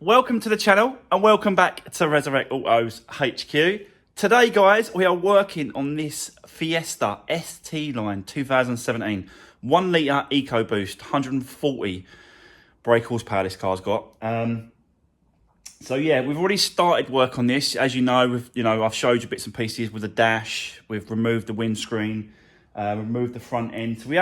welcome to the channel and welcome back to Resurwreck Autos HQ. Today guys, we are working on this Fiesta ST line 2017 1 litre EcoBoost, 140 brake horsepower this car's got. So yeah, we've already started work on this. As you know, I've showed you bits and pieces with the dash. We've removed the windscreen, removed the front end. So we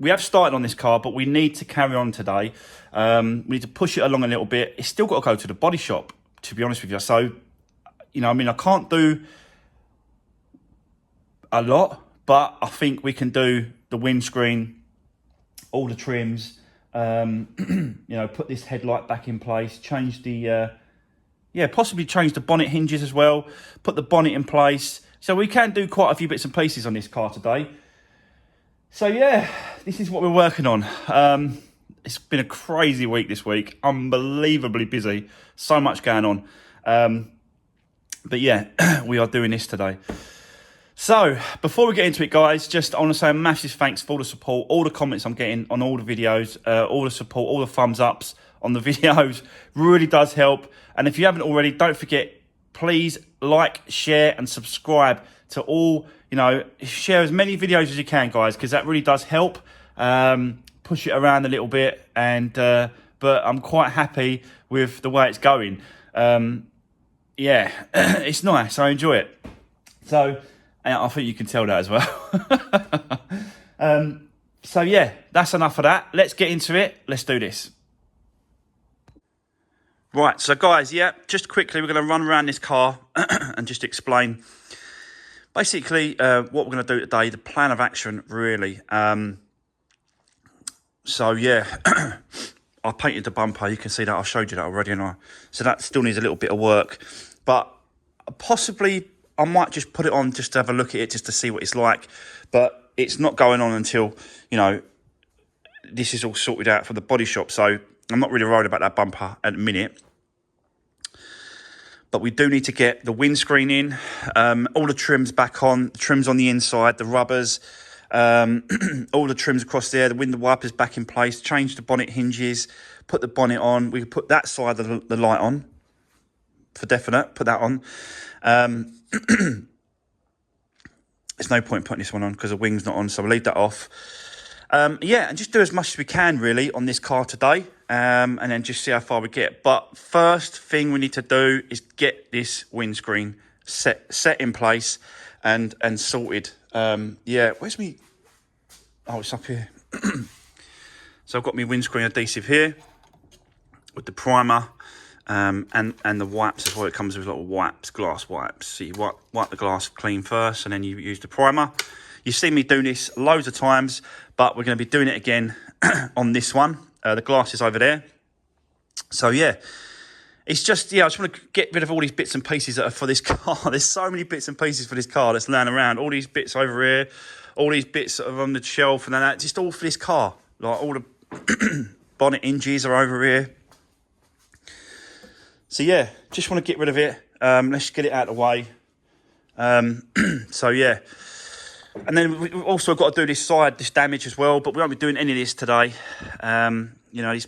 have started on this car, but we need to carry on today. We need to push it along a little bit. It's still got to go to the body shop, to be honest with you. So, I can't do a lot, but I think we can do the windscreen, all the trims, put this headlight back in place, change the, possibly change the bonnet hinges as well, put the bonnet in place. So we can do quite a few bits and pieces on this car today. So yeah, this is what we're working on. It's been a crazy week this week, unbelievably busy, so much going on. But yeah, we are doing this today. So before we get into it, guys, I want to say a massive thanks for all the support, all the comments I'm getting on all the videos, all the support, all the thumbs ups on the videos. Really does help. And if you haven't already, don't forget, please like, share and subscribe to all, share as many videos as you can, guys, because that really does help push it around a little bit. And but I'm quite happy with the way it's going. Yeah, it's nice. I enjoy it. So I think you can tell that as well. So yeah, that's enough of that. Let's get into it. Let's do this. Right, so guys, yeah, just quickly, we're going to run around this car and just explain basically what we're going to do today, the plan of action, really. So yeah, I painted the bumper. You can see that I showed you that already, so that still needs a little bit of work. But possibly I might just put it on just to have a look at it, just to see what it's like. But it's not going on until, this is all sorted out for the body shop. So I'm not really worried about that bumper at the minute. But we do need to get the windscreen in, all the trims back on, the trims on the inside, the rubbers, all the trims across there, the window wipers back in place, change the bonnet hinges, put the bonnet on. We can put that side of the light on for definite, put that on. There's no point putting this one on because the wing's not on, so we'll leave that off. Yeah, and just do as much as we can, really, on this car today, and then just see how far we get. But first thing we need to do is get this windscreen set in place and sorted. Yeah, where's me? Oh, it's up here. So I've got my windscreen adhesive here with the primer and the wipes as well. It comes with little wipes, glass wipes. So you wipe the glass clean first, and then you use the primer. You've seen me do this loads of times, but we're going to be doing it again on this one. The glass is over there. So yeah, it's just, I just want to get rid of all these bits and pieces that are for this car. There's so many bits and pieces for this car that's laying around. All these bits over here, all these bits that are on the shelf and that, just all for this car. Like all the bonnet hinges are over here. So yeah, just want to get rid of it. Let's get it out of the way. So yeah. And then we've also got to do this damage as well, but we won't be doing any of this today.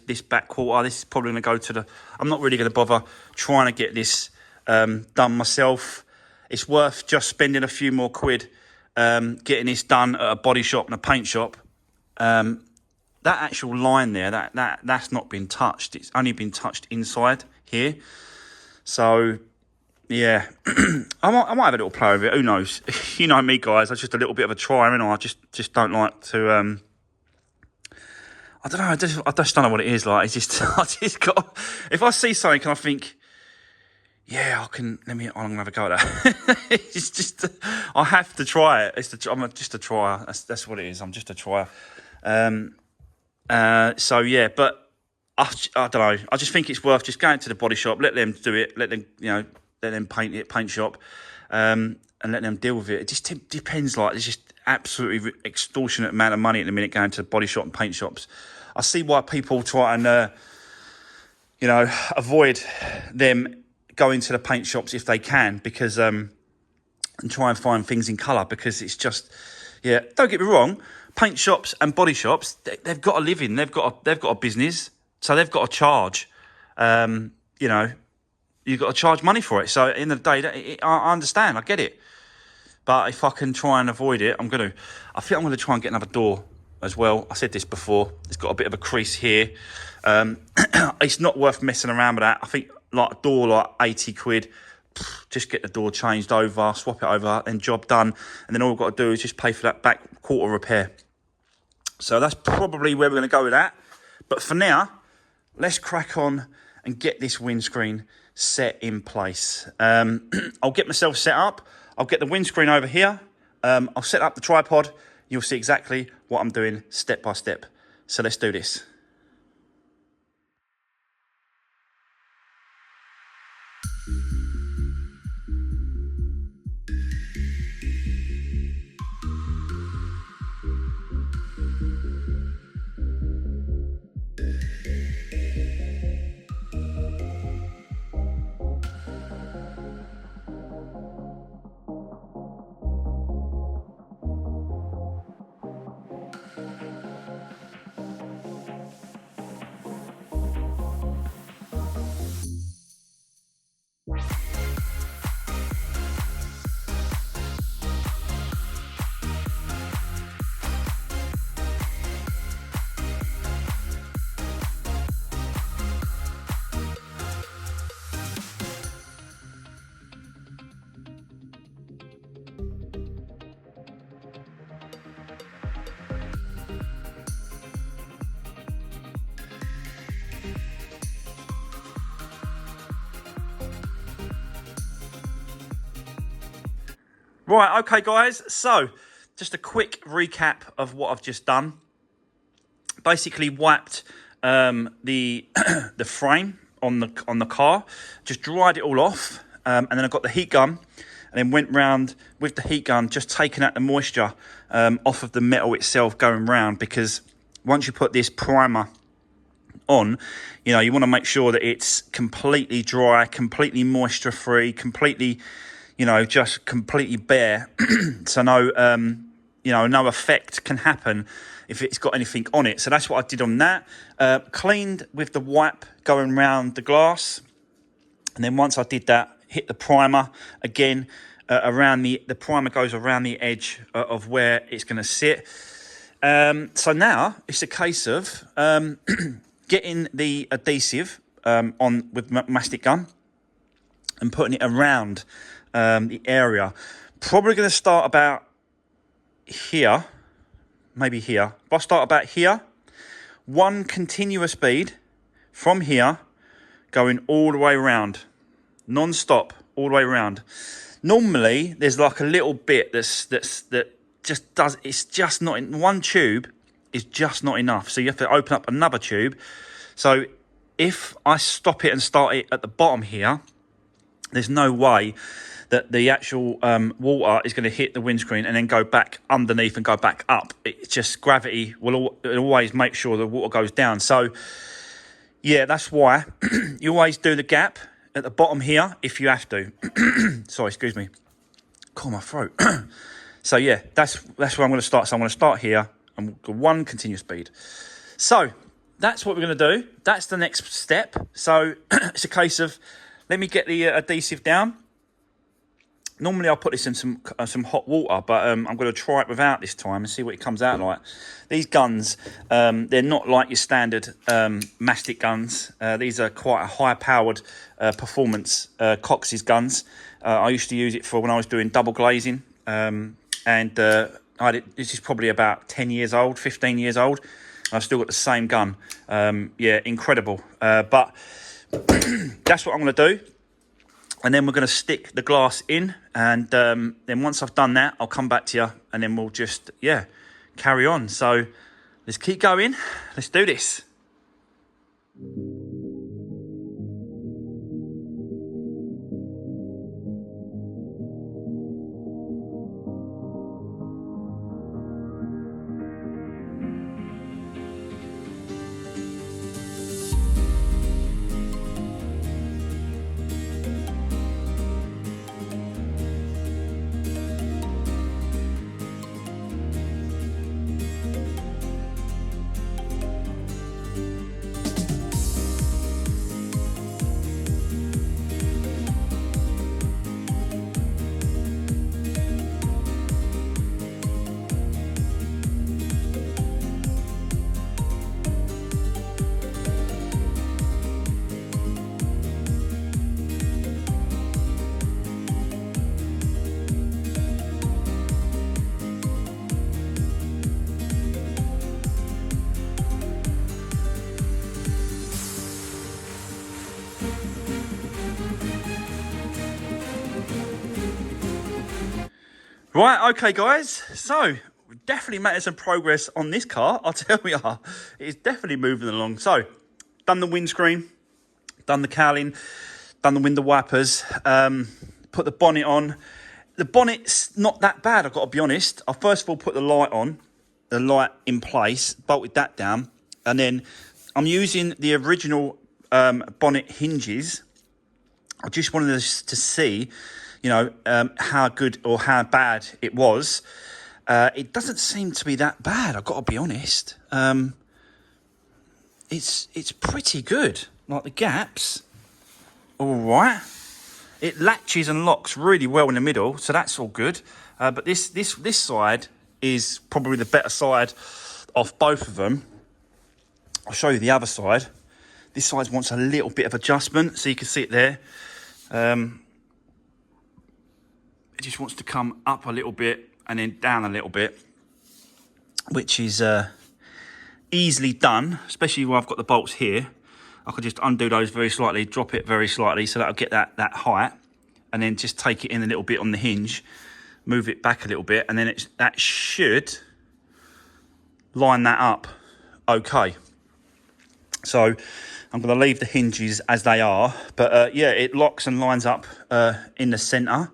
This back quarter, this is probably going to go to the... I'm not really going to bother trying to get this done myself. It's worth just spending a few more quid getting this done at a body shop and a paint shop. That actual line there, that's not been touched. It's only been touched inside here. So... yeah, I might have a little play with it. Who knows? You know me, guys. I'm just a little bit of a try, and I just don't like to. I don't know. I just don't know what it is like. It's just I just got. If I see something and I think, yeah, I can. I'm gonna have a go at that. It's just I have to try it. I'm just a trier. That's what it is. I'm just a trier. So yeah, but I don't know. I just think it's worth just going to the body shop, let them do it, let them let them paint it, paint shop, and let them deal with it. It just depends. Like, there's just absolutely extortionate amount of money at the minute going to the body shop and paint shops. I see why people try and, avoid them going to the paint shops if they can, because and try and find things in colour, because it's just, yeah. Don't get me wrong, paint shops and body shops, they've got a living, they've got a business, so they've got to charge. you know, you've got to charge money for it. So at the end of the day, I understand, I get it. But if I can try and avoid it, I think I'm going to try and get another door as well. I said this before, it's got a bit of a crease here. It's not worth messing around with that. I think like a door, like 80 quid, just get the door changed over, swap it over, and job done. And then all we've got to do is just pay for that back quarter repair. So that's probably where we're going to go with that. But for now, let's crack on and get this windscreen set in place. I'll get myself set up. I'll get the windscreen over here. I'll set up the tripod. You'll see exactly what I'm doing step by step. So let's do this. Right, okay guys, so just a quick recap of what I've just done. Basically wiped the the frame on the car, just dried it all off, and then I got the heat gun and then went round with the heat gun, just taking out the moisture off of the metal itself going round, because once you put this primer on, you know, you want to make sure that it's completely dry, completely moisture free, completely, you know, just completely bare. So no, you know, no effect can happen if it's got anything on it. So that's what I did on that. Cleaned with the wipe going round the glass. And then once I did that, hit the primer again, around the primer goes around the edge of where it's going to sit. So now it's a case of getting the adhesive on with mastic gun and putting it around the area. Probably going to start about here, maybe here. If I start about here, one continuous bead from here going all the way around, non-stop, all the way around. Normally there's like a little bit that just does, it's just not in one tube, is just not enough, so you have to open up another tube. So if I stop it and start it at the bottom here, there's no way that the actual water is going to hit the windscreen and then go back underneath and go back up. It's just gravity will always make sure the water goes down. So yeah, that's why you always do the gap at the bottom here if you have to. Sorry, excuse me. Caught my throat. So yeah, that's where I'm going to start. So I'm going to start here and we'll go one continuous bead. So that's what we're going to do. That's the next step. So it's a case of, let me get the adhesive down. Normally I'll put this in some hot water, but I'm going to try it without this time and see what it comes out like. These guns, they're not like your standard mastic guns. These are quite a high-powered performance Cox's guns. I used to use it for when I was doing double glazing, and this is probably about 10 years old, 15 years old. I've still got the same gun. Yeah, incredible. But that's what I'm going to do. And then we're going to stick the glass in. And then once I've done that, I'll come back to you. And then we'll just, yeah, carry on. So let's keep going. Let's do this. Right, okay, guys. So, we definitely made some progress on this car. I'll tell you, it's definitely moving along. So, done the windscreen, done the cowling, done the window wipers, put the bonnet on. The bonnet's not that bad, I've got to be honest. I first of all put the light on, the light in place, bolted that down, and then I'm using the original bonnet hinges. I just wanted to see, you know, how good or how bad it was. It doesn't seem to be that bad, I've got to be honest. It's pretty good. Like the gaps, all right. It latches and locks really well in the middle, so that's all good. But this side is probably the better side of both of them. I'll show you the other side. This side wants a little bit of adjustment, so you can see it there. It just wants to come up a little bit and then down a little bit, which is easily done, especially when I've got the bolts here. I could just undo those very slightly, drop it very slightly, so that'll get that height, and then just take it in a little bit on the hinge, move it back a little bit, and then that should line that up okay. So I'm going to leave the hinges as they are, but yeah, it locks and lines up in the centre.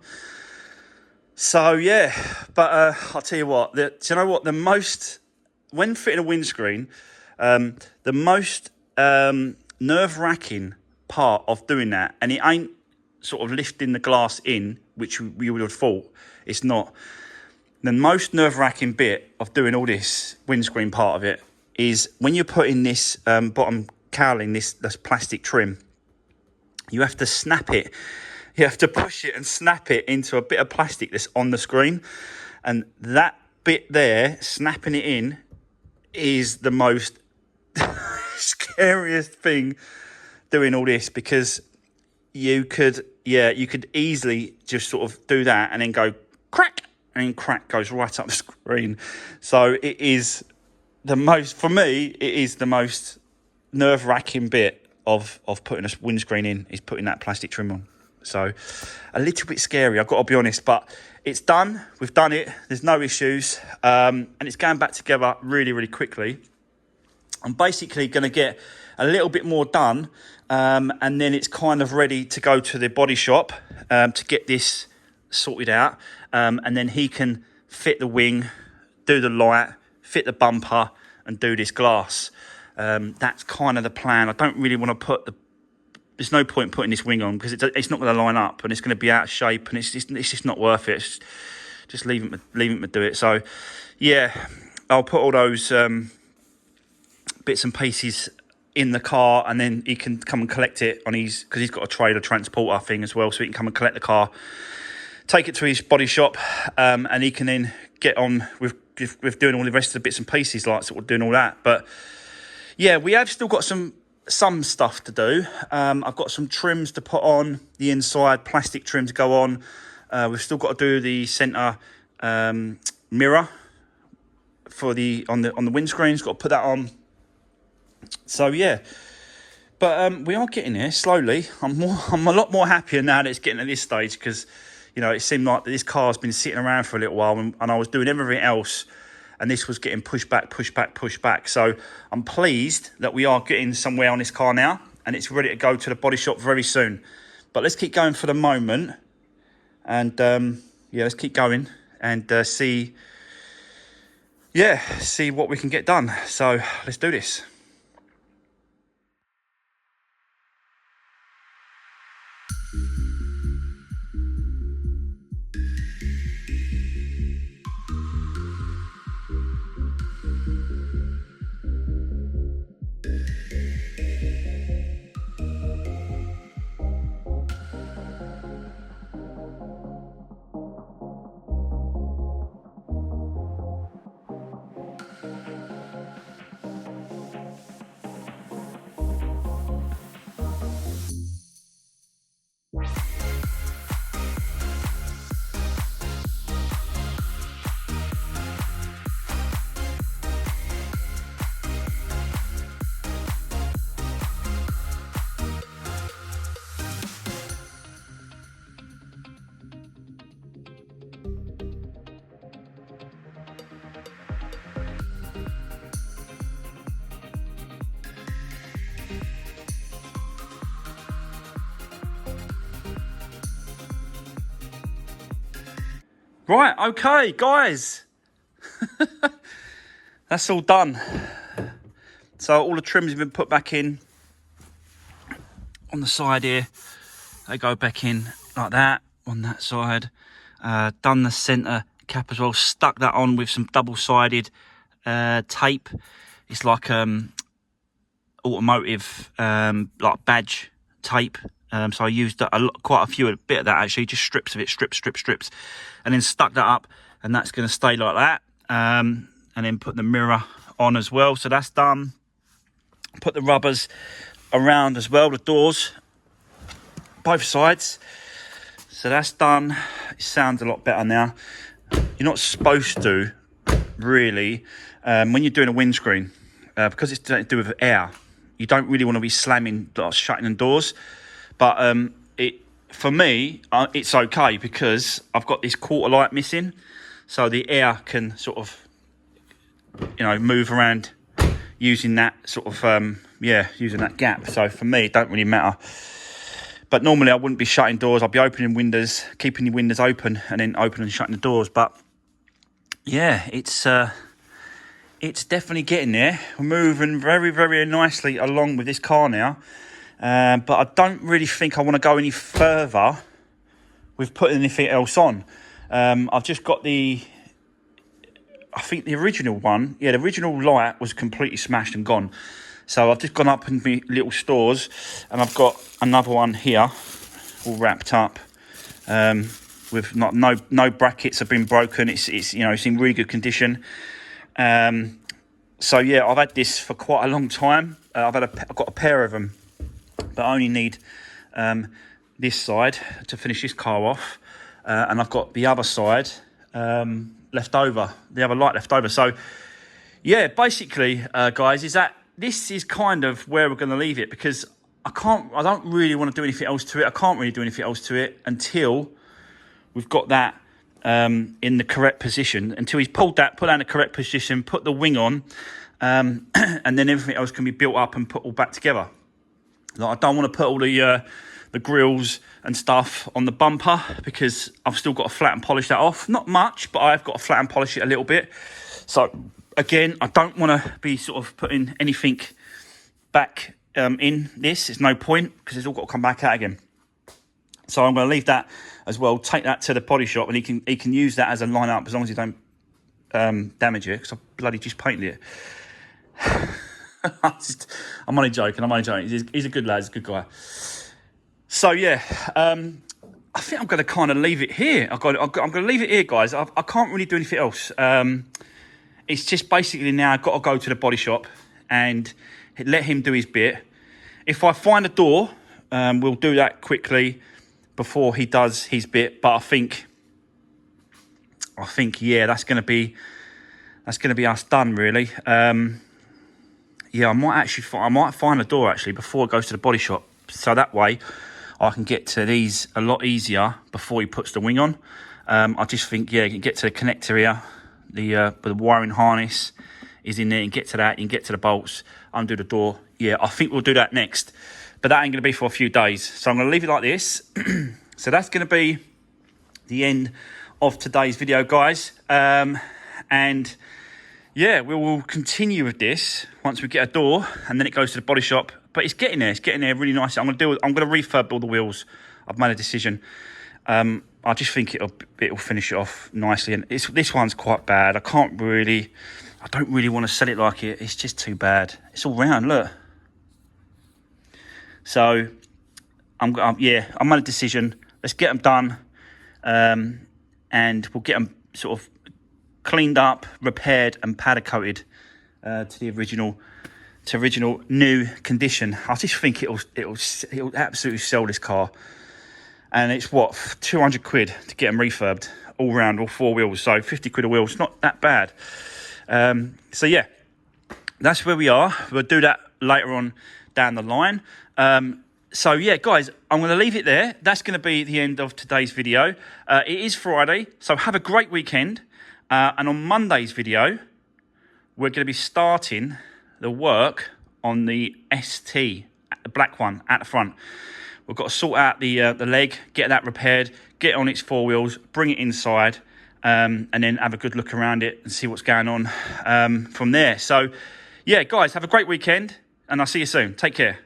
So yeah, but I'll tell you what, do you know what, when fitting a windscreen, the most nerve-wracking part of doing that, and it ain't sort of lifting the glass in, which we would have thought, it's not. The most nerve-wracking bit of doing all this windscreen part of it is when you're putting this bottom cowling, this plastic trim, you have to snap it. You have to push it and snap it into a bit of plastic that's on the screen. And that bit there, snapping it in, is the most scariest thing doing all this, because you could easily just sort of do that and then go crack, and crack goes right up the screen. So it is the most, for me, it is the most nerve-wracking bit of putting a windscreen in, is putting that plastic trim on. So a little bit scary, I've got to be honest, but it's done. We've done it. There's no issues, and it's going back together really, really quickly. I'm basically going to get a little bit more done, and then it's kind of ready to go to the body shop to get this sorted out, and then he can fit the wing, do the light, fit the bumper, and do this glass. That's kind of the plan. I don't really want to there's no point putting this wing on, because it's not going to line up, and it's going to be out of shape, and it's just not worth it. Just leave him to do it. So yeah, I'll put all those bits and pieces in the car, and then he can come and collect it on because he's got a trailer transporter thing as well, so he can come and collect the car, take it to his body shop, and he can then get on with doing all the rest of the bits and pieces, like sort of doing all that. But yeah, we have still got some stuff to do. I've got some trims to put on the inside, plastic trim to go on. We've still got to do the centre mirror for on the windscreen. Got to put that on. So yeah, but we are getting there slowly. I'm a lot more happier now that it's getting at this stage, because you know, it seemed like this car's been sitting around for a little while, and I was doing everything else, and this was getting pushed back. So I'm pleased that we are getting somewhere on this car now, and it's ready to go to the body shop very soon. But let's keep going for the moment, and yeah, let's keep going and see what we can get done. So let's do this. Right, okay, guys. That's all done. So all the trims have been put back in on the side here. They go back in like that on that side. Done the centre cap as well. Stuck that on with some double-sided tape. It's like automotive like badge tape. So I used quite a bit of that actually, just strips of it, strips, and then stuck that up, and that's going to stay like that. And then put the mirror on as well, so that's done. Put the rubbers around as well, the doors, both sides. So that's done. It sounds a lot better now. You're not supposed to, really, when you're doing a windscreen, because it's to do with air, you don't really want to be slamming, shutting the doors. But for me, it's okay because I've got this quarter light missing, so the air can sort of, move around using that sort of, using that gap. So for me, it don't really matter. But normally I wouldn't be shutting doors. I'd be opening windows, keeping the windows open, and then opening and shutting the doors. But yeah, it's definitely getting there. We're moving very, very nicely along with this car now. But I don't really think I want to go any further with putting anything else on. I've just got I think the original one, the original light was completely smashed and gone. So I've just gone up in my little stores, and I've got another one here, all wrapped up, with no brackets have been broken. It's in really good condition. So yeah, I've had this for quite a long time. I've got a pair of them, but I only need this side to finish this car off, and I've got the other side left over, the other light left over. So yeah, basically, guys, this is kind of where we're going to leave it, because I don't really want to do anything else to it. I can't really do anything else to it until we've got that in the correct position, until he's put that in the correct position, put the wing on, and then everything else can be built up and put all back together. Like, I don't want to put all the grills and stuff on the bumper, because I've still got to flat and polish that off. Not much, but I've got to flat and polish it a little bit. So again, I don't want to be sort of putting anything back in this. There's no point, because it's all got to come back out again. So I'm going to leave that as well. Take that to the body shop, and he can use that as a line-up, as long as he don't damage it, because I bloody just painted it. I'm only joking. He's a good lad. He's a good guy. So yeah, I think I'm going to kind of leave it here. I'm going to leave it here, guys. I can't really do anything else. It's just basically now I've got to go to the body shop and let him do his bit. If I find a door, we'll do that quickly before he does his bit. But I think yeah, that's going to be us done, really. Yeah, I might find a door actually before it goes to the body shop, so that way I can get to these a lot easier before he puts the wing on. I just think, yeah, you can get to the connector here, the wiring harness is in there, and get to that, you can get to the bolts, undo the door. Yeah, I think we'll do that next, but that ain't going to be for a few days. So I'm going to leave it like this. So that's going to be the end of today's video, guys. And yeah, we will continue with this once we get a door, and then it goes to the body shop. But it's getting there. It's getting there really nice. I'm going to refurb all the wheels. I've made a decision. I just think it'll finish it off nicely. And this one's quite bad. I don't really want to sell it like it. It's just too bad. It's all round. Look. So I made a decision. Let's get them done, and we'll get them sort of cleaned up, repaired, and powder coated to the original new condition. I just think it'll absolutely sell this car, and it's what, 200 quid to get them refurbed all round, all four wheels. So 50 quid a wheel. It's not that bad. So yeah, that's where we are. We'll do that later on down the line. So yeah, guys, I'm going to leave it there. That's going to be the end of today's video. It is Friday, so have a great weekend. And on Monday's video, we're going to be starting the work on the ST, the black one at the front. We've got to sort out the leg, get that repaired, get it on its four wheels, bring it inside, and then have a good look around it and see what's going on from there. So, yeah, guys, have a great weekend, and I'll see you soon. Take care.